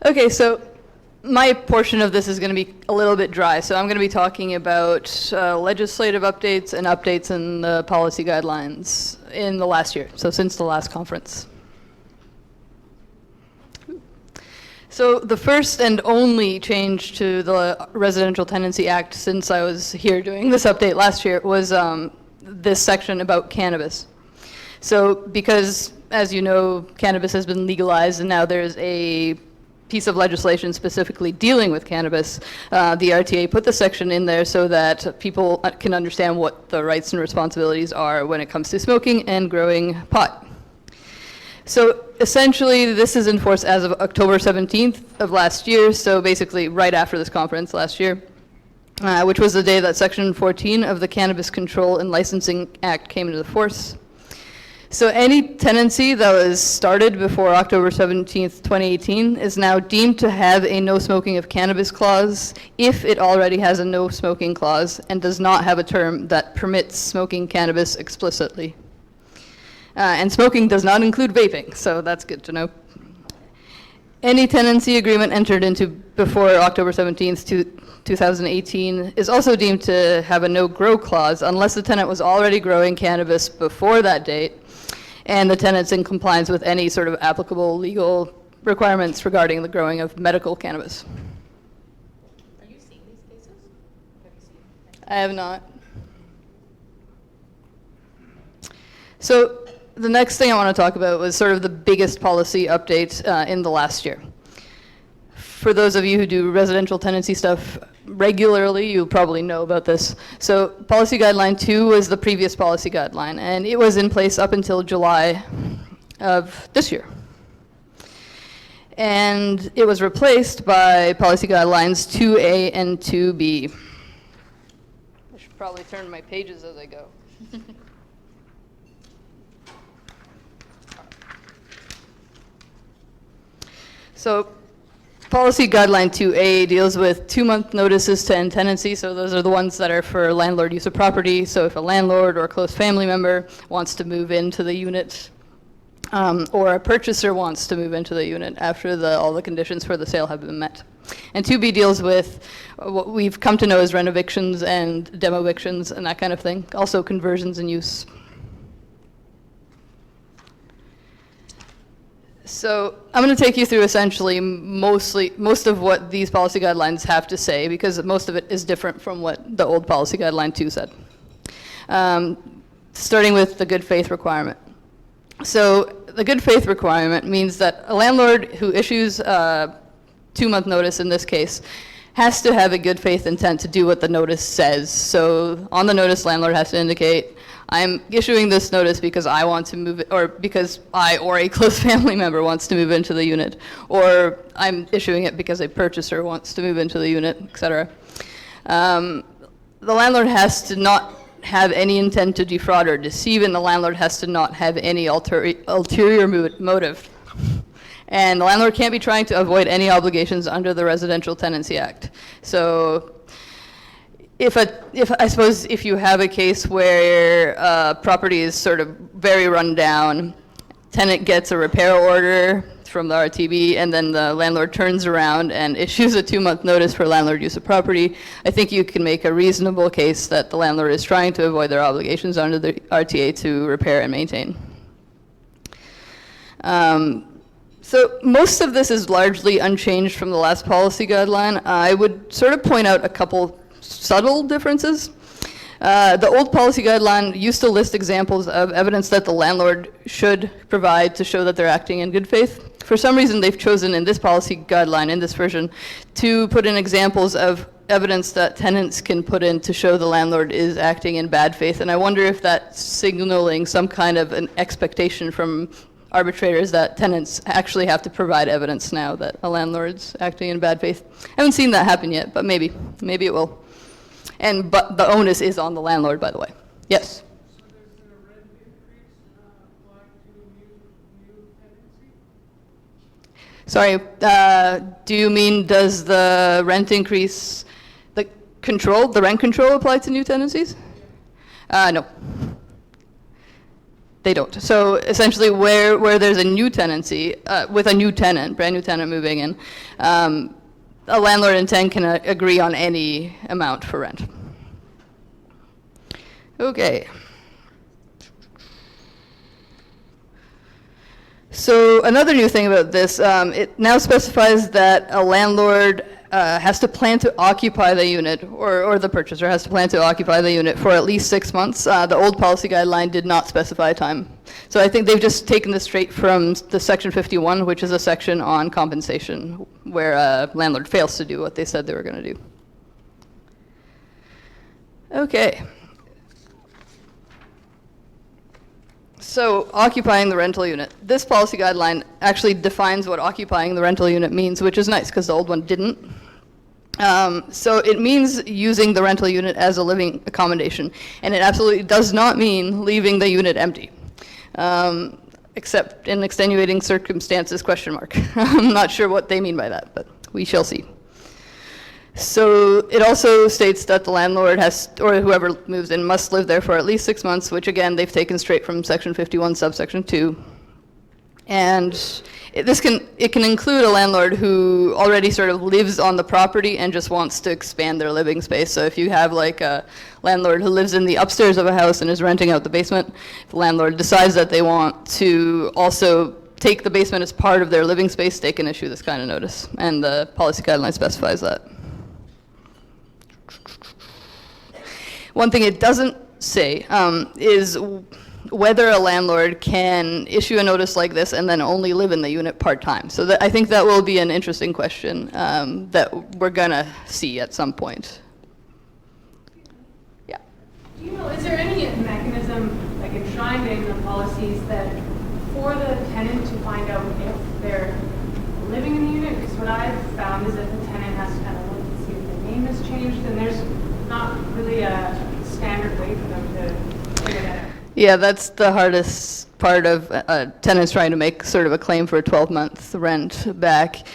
Okay, so my portion of this is going to be a little bit dry. So I'm going to be talking about legislative updates and updates in the policy guidelines in the last year, so since the last conference. So the first and only change to the Residential Tenancy Act since I was here doing this update last year was this section about cannabis. So because, as you know, cannabis has been legalized and now there's a piece of legislation specifically dealing with cannabis, the RTA put the section in there so that people can understand what the rights and responsibilities are when it comes to smoking and growing pot. So essentially, this is enforced as of October 17th of last year, so basically right after this conference last year, which was the day that Section 14 of the Cannabis Control and Licensing Act came into force. So any tenancy that was started before October 17th, 2018 is now deemed to have a no smoking of cannabis clause if it already has a no smoking clause and does not have a term that permits smoking cannabis explicitly. And smoking does not include vaping, so that's good to know. Any tenancy agreement entered into before October 17th, 2018 is also deemed to have a no-grow clause unless the tenant was already growing cannabis before that date and the tenant's in compliance with any sort of applicable legal requirements regarding the growing of medical cannabis. Are you seeing these cases? Have you seen? I have not. So the next thing I want to talk about was sort of the biggest policy update in the last year. For those of you who do residential tenancy stuff regularly, you'll probably know about this. So Policy Guideline 2 was the previous policy guideline, and it was in place up until July of this year. And it was replaced by Policy Guidelines 2A and 2B. I should probably turn my pages as I go. So Policy Guideline 2A deals with 2-month notices to end tenancy. So those are the ones that are for landlord use of property. So if a landlord or a close family member wants to move into the unit, or a purchaser wants to move into the unit after all the conditions for the sale have been met. And 2B deals with what we've come to know as renovictions and demovictions and that kind of thing. Also conversions and use. So I'm going to take you through essentially most of what these policy guidelines have to say, because most of it is different from what the old Policy Guideline 2 said. Starting with the good faith requirement. So the good faith requirement means that a landlord who issues a 2-month notice in this case has to have a good faith intent to do what the notice says. So on the notice, landlord has to indicate, I'm issuing this notice because I want to move, or because I or a close family member wants to move into the unit, or I'm issuing it because a purchaser wants to move into the unit, etc. The landlord has to not have any intent to defraud or deceive, and the landlord has to not have any ulterior motive. And the landlord can't be trying to avoid any obligations under the Residential Tenancy Act. So if I suppose if you have a case where property is sort of very run down, tenant gets a repair order from the RTB, and then the landlord turns around and issues a 2-month notice for landlord use of property, I think you can make a reasonable case that the landlord is trying to avoid their obligations under the RTA to repair and maintain. So most of this is largely unchanged from the last policy guideline. I would sort of point out a couple subtle differences. The old policy guideline used to list examples of evidence that the landlord should provide to show that they're acting in good faith. For some reason, they've chosen in this policy guideline, in this version, to put in examples of evidence that tenants can put in to show the landlord is acting in bad faith. And I wonder if that's signaling some kind of an expectation from arbitrators that tenants actually have to provide evidence now that a landlord's acting in bad faith. I haven't seen that happen yet, but maybe it will. But the onus is on the landlord, by the way. Yes? So does the rent increase apply to new tenancy? Sorry, do you mean does the rent increase, the rent control apply to new tenancies? No. They don't. So essentially, where there's a new tenancy with a new tenant, brand new tenant moving in, a landlord and tenant can agree on any amount for rent. Okay. So another new thing about this, it now specifies that a landlord has to plan to occupy the unit, or the purchaser has to plan to occupy the unit for at least 6 months. The old policy guideline did not specify time. So I think they've just taken this straight from the section 51, which is a section on compensation, where a landlord fails to do what they said they were going to do. Okay. So occupying the rental unit. This policy guideline actually defines what occupying the rental unit means, which is nice because the old one didn't. So it means using the rental unit as a living accommodation, and it absolutely does not mean leaving the unit empty, except in extenuating circumstances, question mark. I'm not sure what they mean by that, but we shall see. So it also states that the landlord has, or whoever moves in, must live there for at least 6 months, which again, they've taken straight from section 51, subsection 2. And it can include a landlord who already sort of lives on the property and just wants to expand their living space. So if you have like a landlord who lives in the upstairs of a house and is renting out the basement, if the landlord decides that they want to also take the basement as part of their living space, they can issue this kind of notice. And the policy guideline specifies that. One thing it doesn't say is whether a landlord can issue a notice like this and then only live in the unit part-time. So I think that will be an interesting question that we're going to see at some point. Yeah. Do you know, is there any mechanism, like enshrined in the policies, that for the tenant to find out if they're living in the unit? Because what I've found is that the tenant has to kind of look and see if the name has changed, and there's not really a standard way for them to figure that out. Yeah, that's the hardest part of tenants trying to make sort of a claim for a 12-month rent back,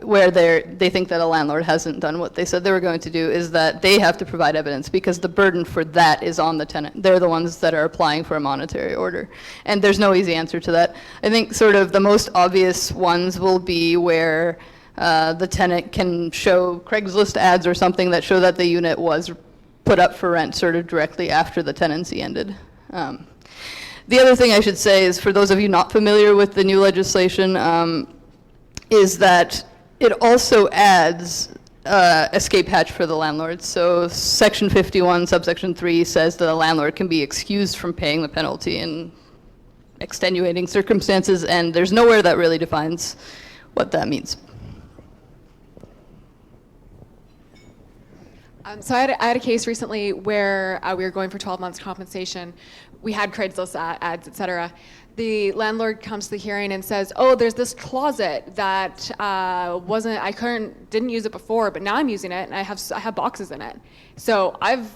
where they think that a landlord hasn't done what they said they were going to do, is that they have to provide evidence because the burden for that is on the tenant. They're the ones that are applying for a monetary order. And there's no easy answer to that. I think sort of the most obvious ones will be where the tenant can show Craigslist ads or something that show that the unit was put up for rent sort of directly after the tenancy ended. The other thing I should say is, for those of you not familiar with the new legislation, is that it also adds escape hatch for the landlord. So section 51, subsection 3 says that a landlord can be excused from paying the penalty in extenuating circumstances, and there's nowhere that really defines what that means. So I had a case recently where we were going for 12 months compensation. We had Craigslist ads, et cetera. The landlord comes to the hearing and says, "Oh, there's this closet that didn't use it before, but now I'm using it, and I have boxes in it. So I'm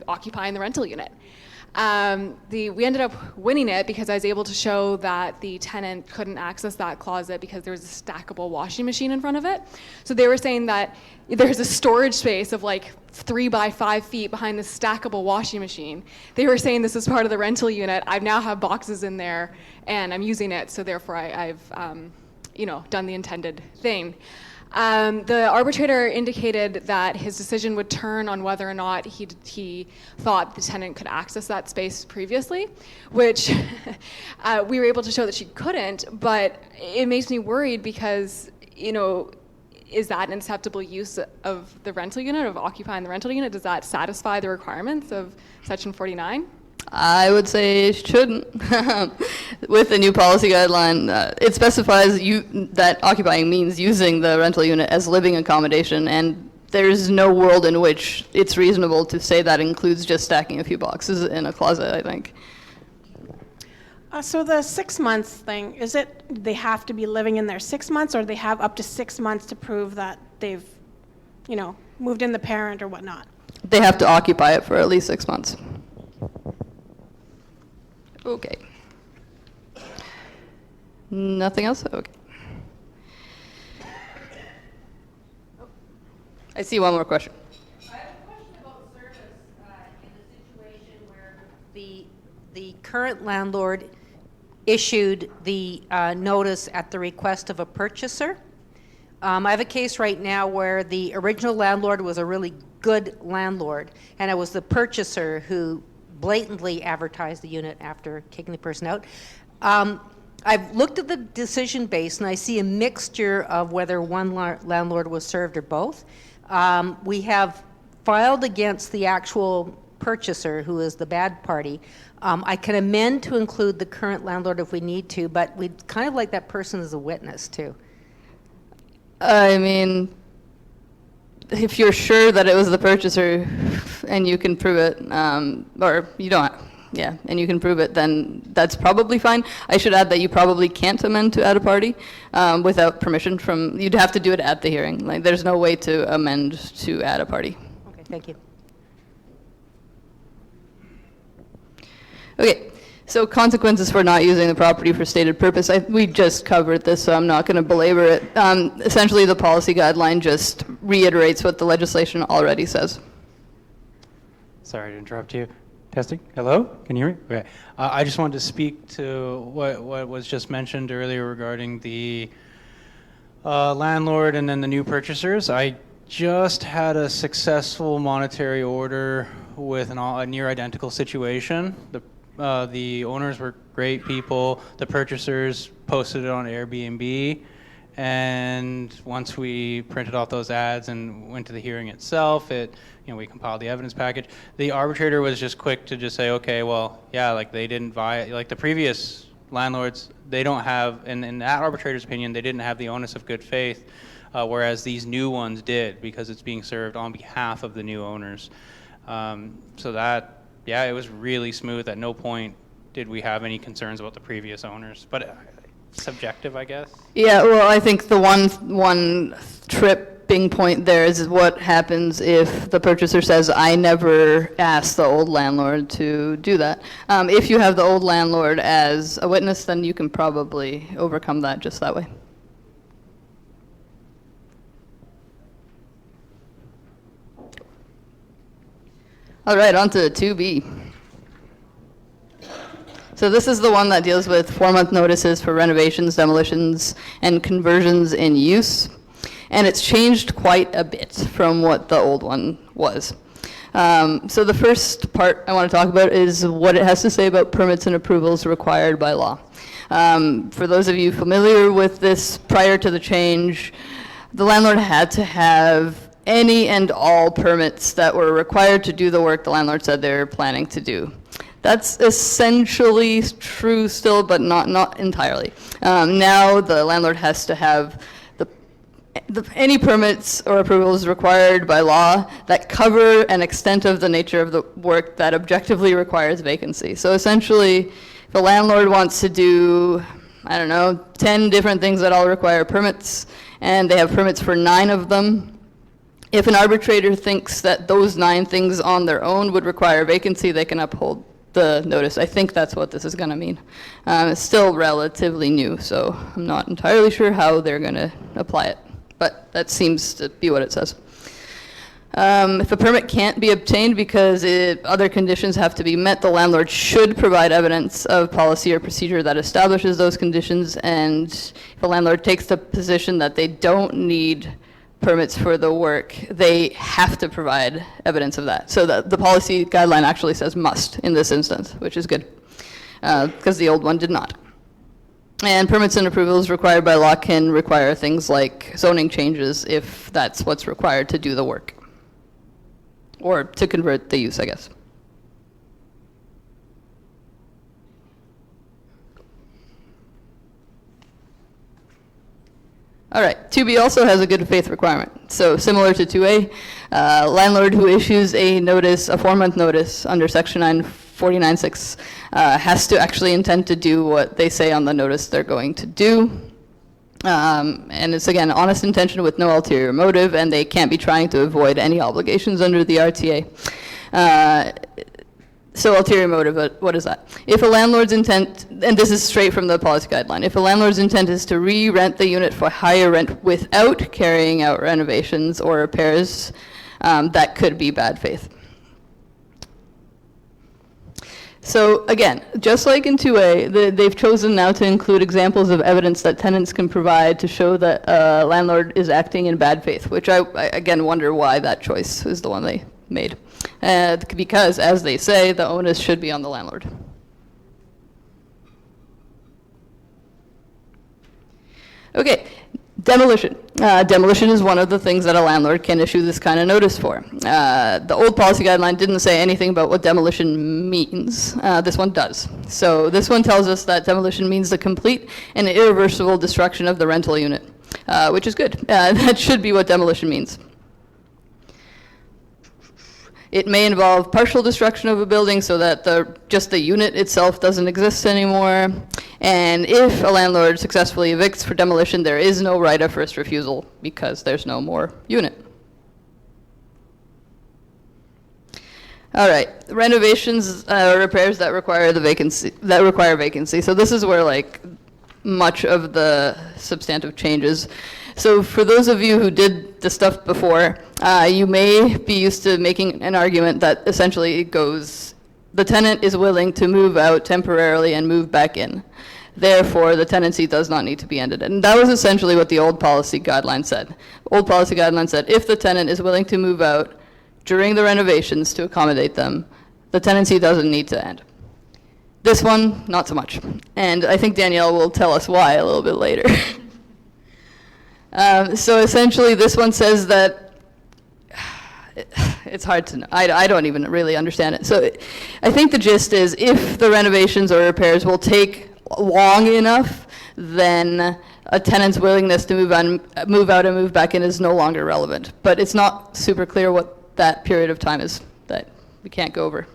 occupying the rental unit." We ended up winning it because I was able to show that the tenant couldn't access that closet because there was a stackable washing machine in front of it. So they were saying that there's a storage space of like 3 by 5 feet behind the stackable washing machine. They were saying this is part of the rental unit. I now have boxes in there and I'm using it, so therefore I've done the intended thing. The arbitrator indicated that his decision would turn on whether or not he thought the tenant could access that space previously, which we were able to show that she couldn't, but it makes me worried because, is that an acceptable use of the rental unit, of occupying the rental unit? Does that satisfy the requirements of Section 49? I would say it shouldn't. With the new policy guideline, it specifies that occupying means using the rental unit as living accommodation, and there's no world in which it's reasonable to say that includes just stacking a few boxes in a closet, I think. So the 6 months thing, is it they have to be living in there 6 months, or they have up to 6 months to prove that they've, moved in the parent or whatnot? They have to occupy it for at least 6 months. Okay. Nothing else? Okay. I see one more question. I have a question about service in the situation where The current landlord issued the notice at the request of a purchaser. I have a case right now where the original landlord was a really good landlord, and it was the purchaser who blatantly advertised the unit after kicking the person out. I've looked at the decision base, and I see a mixture of whether one landlord was served or both. We have filed against the actual purchaser, who is the bad party. I can amend to include the current landlord if we need to, but we'd kind of like that person as a witness, too. I mean, if you're sure that it was the purchaser and you can prove it, or you don't, yeah, and you can prove it, then that's probably fine. I should add that you probably can't amend to add a party without permission from, you'd have to do it at the hearing. Like, there's no way to amend to add a party. Okay, thank you. Okay, so consequences for not using the property for stated purpose. We just covered this, so I'm not going to belabor it. Essentially, the policy guideline just reiterates what the legislation already says. Sorry to interrupt you. Testing. Hello? Can you hear me? Okay. I just wanted to speak to what was just mentioned earlier regarding the landlord and then the new purchasers. I just had a successful monetary order with a near identical situation. The owners were great people. The purchasers posted it on Airbnb, and once we printed off those ads and went to the hearing itself, we compiled the evidence package. The arbitrator was just quick to just say, okay, well, yeah, like they didn't like the previous landlords, they don't have, in that arbitrator's opinion, they didn't have the onus of good faith, whereas these new ones did, because it's being served on behalf of the new owners. So that. Yeah, it was really smooth. At no point did we have any concerns about the previous owners, but subjective, I guess. Yeah, well, I think the one tripping point there is what happens if the purchaser says, I never asked the old landlord to do that. If you have the old landlord as a witness, then you can probably overcome that just that way. All right, on to 2B. So this is the one that deals with 4-month notices for renovations, demolitions, and conversions in use. And it's changed quite a bit from what the old one was. So the first part I want to talk about is what it has to say about permits and approvals required by law. For those of you familiar with this, prior to the change, the landlord had to have any and all permits that were required to do the work the landlord said they were planning to do. That's essentially true still, but not entirely. Now the landlord has to have any permits or approvals required by law that cover an extent of the nature of the work that objectively requires vacancy. So essentially, if a landlord wants to do, 10 different things that all require permits, and they have permits for 9 of them, if an arbitrator thinks that those 9 things on their own would require vacancy, they can uphold the notice. I think that's what this is going to mean. It's still relatively new, so I'm not entirely sure how they're going to apply it, but that seems to be what it says. If a permit can't be obtained because other conditions have to be met, the landlord should provide evidence of policy or procedure that establishes those conditions, and if a landlord takes the position that they don't need permits for the work, they have to provide evidence of that. So the policy guideline actually says must in this instance, which is good, because the old one did not. And permits and approvals required by law can require things like zoning changes if that's what's required to do the work, or to convert the use, I guess. All right, 2B also has a good faith requirement. So similar to 2A, landlord who issues a notice, a 4-month notice under Section 949(6), has to actually intend to do what they say on the notice they're going to do. And it's, again, honest intention with no ulterior motive, and they can't be trying to avoid any obligations under the RTA. So ulterior motive, what is that? If a landlord's intent, and this is straight from the policy guideline, if a landlord's intent is to re-rent the unit for higher rent without carrying out renovations or repairs, that could be bad faith. So again, just like in 2A, they've chosen now to include examples of evidence that tenants can provide to show that a landlord is acting in bad faith, which I again wonder why that choice is the one they made. Because, as they say, the onus should be on the landlord. Okay, demolition. Demolition is one of the things that a landlord can issue this kind of notice for. The old policy guideline didn't say anything about what demolition means. This one does. So this one tells us that demolition means the complete and irreversible destruction of the rental unit, which is good. That should be what demolition means. It may involve partial destruction of a building so that just the unit itself doesn't exist anymore. And if a landlord successfully evicts for demolition, there is no right of first refusal because there's no more unit. All right, renovations, repairs that require vacancy. So this is where like much of the substantive changes. So for those of you who did the stuff before, you may be used to making an argument that essentially goes, the tenant is willing to move out temporarily and move back in. Therefore, the tenancy does not need to be ended. And that was essentially what the old policy guideline said. Old policy guideline said if the tenant is willing to move out during the renovations to accommodate them, the tenancy doesn't need to end. This one, not so much. And I think Danielle will tell us why a little bit later. So essentially, this one says that it's hard to know. I don't even really understand it. So I think the gist is if the renovations or repairs will take long enough, then a tenant's willingness to move out and move back in is no longer relevant. But it's not super clear what that period of time is that we can't go over.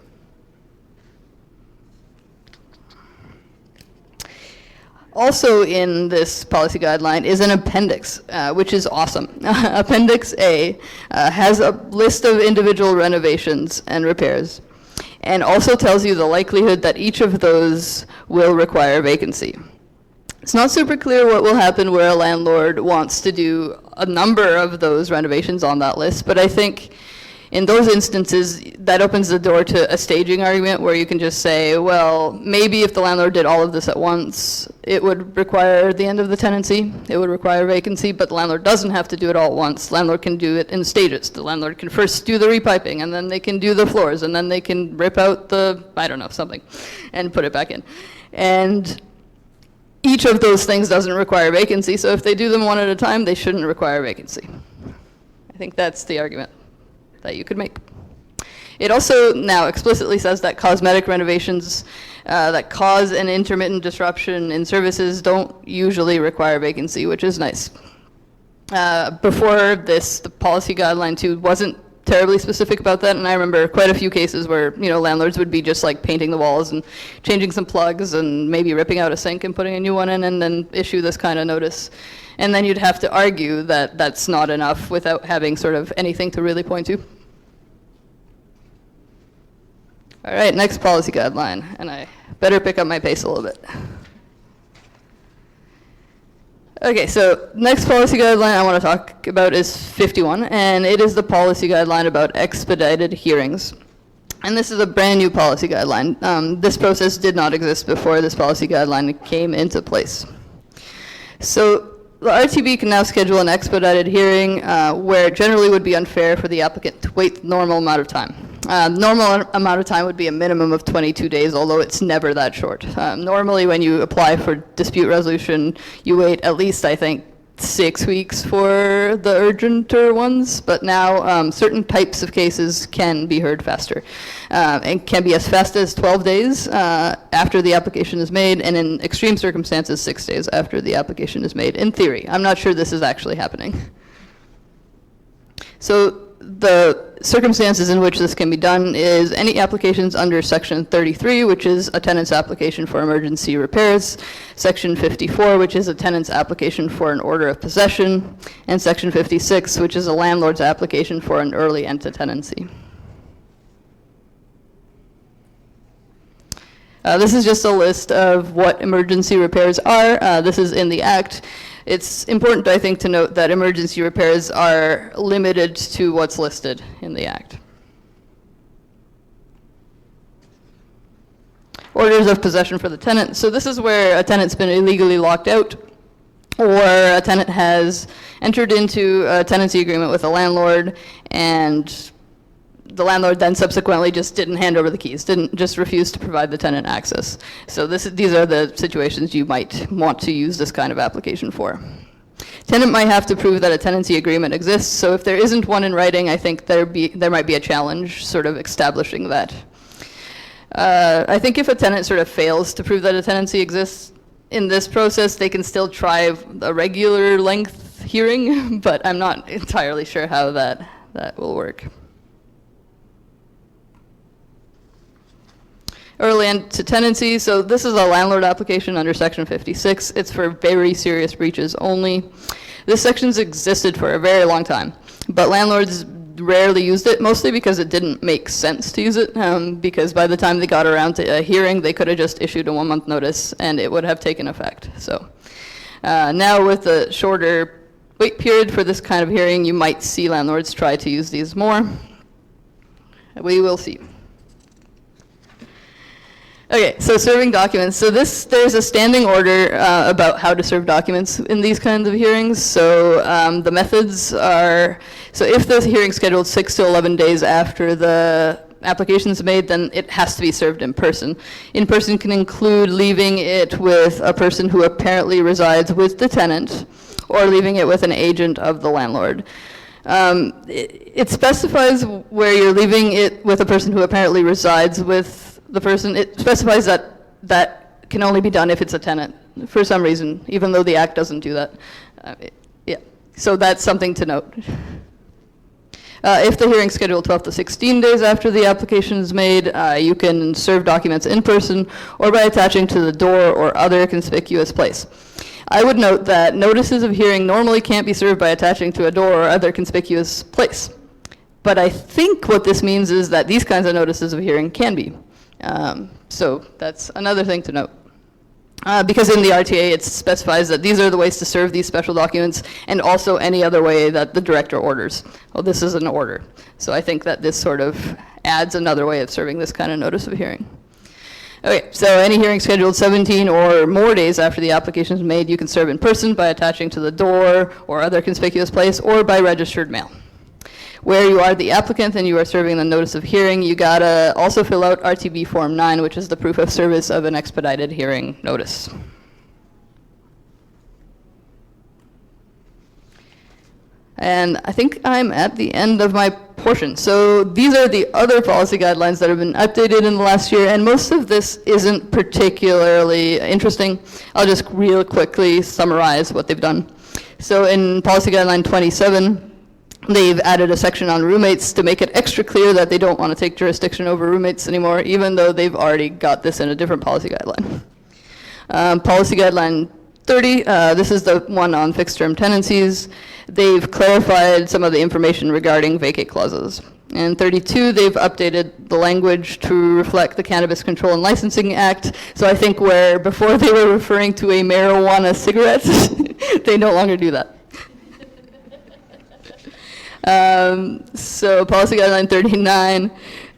Also in this policy guideline is an appendix, which is awesome. Appendix A has a list of individual renovations and repairs, and also tells you the likelihood that each of those will require vacancy. It's not super clear what will happen where a landlord wants to do a number of those renovations on that list, but I think in those instances, that opens the door to a staging argument where you can just say, well, maybe if the landlord did all of this at once, it would require the end of the tenancy, it would require vacancy, but the landlord doesn't have to do it all at once. The landlord can do it in stages. The landlord can first do the repiping, and then they can do the floors, and then they can rip out the, I don't know, something, and put it back in. And each of those things doesn't require vacancy, so if they do them one at a time, they shouldn't require vacancy. I think that's the argument that you could make. It also now explicitly says that cosmetic renovations that cause an intermittent disruption in services don't usually require vacancy, which is nice. Before this, the policy guideline too wasn't terribly specific about that, and I remember quite a few cases where landlords would be just like painting the walls and changing some plugs and maybe ripping out a sink and putting a new one in, and then issue this kind of notice. And then you'd have to argue that that's not enough without having sort of anything to really point to. All right, next policy guideline, and I better pick up my pace a little bit. Okay, so next policy guideline I want to talk about is 51, and it is the policy guideline about expedited hearings. And this is a brand new policy guideline. This process did not exist before this policy guideline came into place. So the RTB can now schedule an expedited hearing where it generally would be unfair for the applicant to wait the normal amount of time. Normal amount of time would be a minimum of 22 days, although it's never that short. Normally when you apply for dispute resolution, you wait at least, I think, 6 weeks for the urgenter ones, but now certain types of cases can be heard faster and can be as fast as 12 days after the application is made, and in extreme circumstances 6 days after the application is made, in theory. I'm not sure this is actually happening. So the circumstances in which this can be done is any applications under Section 33, which is a tenant's application for emergency repairs, Section 54, which is a tenant's application for an order of possession, and Section 56, which is a landlord's application for an early end to tenancy. This is just a list of what emergency repairs are. This is in the Act. It's important, I think, to note that emergency repairs are limited to what's listed in the Act. orders of possession for the tenant. So this is where a tenant's been illegally locked out, or a tenant has entered into a tenancy agreement with a landlord, and the landlord then subsequently just didn't hand over the keys, didn't just refuse to provide the tenant access. So these are the situations you might want to use this kind of application for. Tenant might have to prove that a tenancy agreement exists, so if there isn't one in writing, I think there might be a challenge sort of establishing that. I think if a tenant sort of fails to prove that a tenancy exists in this process, they can still try a regular length hearing, but I'm not entirely sure how that will work. Early end to tenancy, so this is a landlord application under section 56. It's for very serious breaches only. This section's existed for a very long time, but landlords rarely used it, mostly because it didn't make sense to use it, because by the time they got around to a hearing, they could have just issued a 1-month notice and it would have taken effect. So now with a shorter wait period for this kind of hearing, you might see landlords try to use these more. We will see. Okay, so serving documents. So there's a standing order about how to serve documents in these kinds of hearings. So the methods are, so if the hearing's scheduled 6 to 11 days after the application's made, then it has to be served in person. In person can include leaving it with a person who apparently resides with the tenant, or leaving it with an agent of the landlord. It specifies where you're leaving it with a person who apparently resides with the person. It specifies that can only be done if it's a tenant for some reason, even though the Act doesn't do that. Yeah, so that's something to note. If the hearing's scheduled 12 to 16 days after the application is made, you can serve documents in person or by attaching to the door or other conspicuous place. I would note that notices of hearing normally can't be served by attaching to a door or other conspicuous place. But I think what this means is that these kinds of notices of hearing can be. So that's another thing to note. Because in the RTA it specifies that these are the ways to serve these special documents, and also any other way that the director orders. Well, this is an order. So I think that this sort of adds another way of serving this kind of notice of hearing. Okay, so any hearing scheduled 17 or more days after the application is made, you can serve in person by attaching to the door or other conspicuous place, or by registered mail. Where you are the applicant and you are serving the notice of hearing, you gotta also fill out RTB Form 9, which is the proof of service of an expedited hearing notice. And I think I'm at the end of my portion. So these are the other policy guidelines that have been updated in the last year, and most of this isn't particularly interesting. I'll just real quickly summarize what they've done. So in Policy Guideline 27, they've added a section on roommates to make it extra clear that they don't want to take jurisdiction over roommates anymore, even though they've already got this in a different policy guideline. Policy Guideline 30, this is the one on fixed-term tenancies. They've clarified some of the information regarding vacate clauses. And 32, they've updated the language to reflect the Cannabis Control and Licensing Act. So I think where before they were referring to a marijuana cigarette, they no longer do that. So Policy Guideline 39,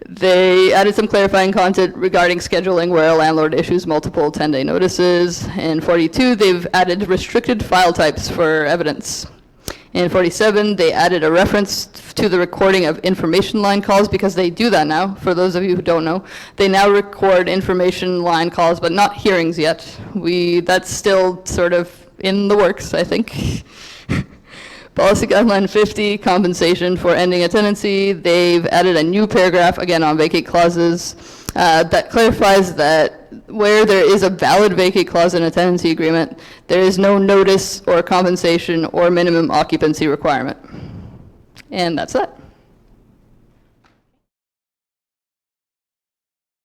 they added some clarifying content regarding scheduling where a landlord issues multiple 10-day notices. In 42, they've added restricted file types for evidence. In 47, they added a reference to the recording of information line calls, because they do that now. For those of you who don't know, they now record information line calls, but not hearings yet. That's still sort of in the works, I think. Policy Guideline 50, compensation for ending a tenancy. They've added a new paragraph, again on vacate clauses, that clarifies that where there is a valid vacate clause in a tenancy agreement, there is no notice or compensation or minimum occupancy requirement. And that's that.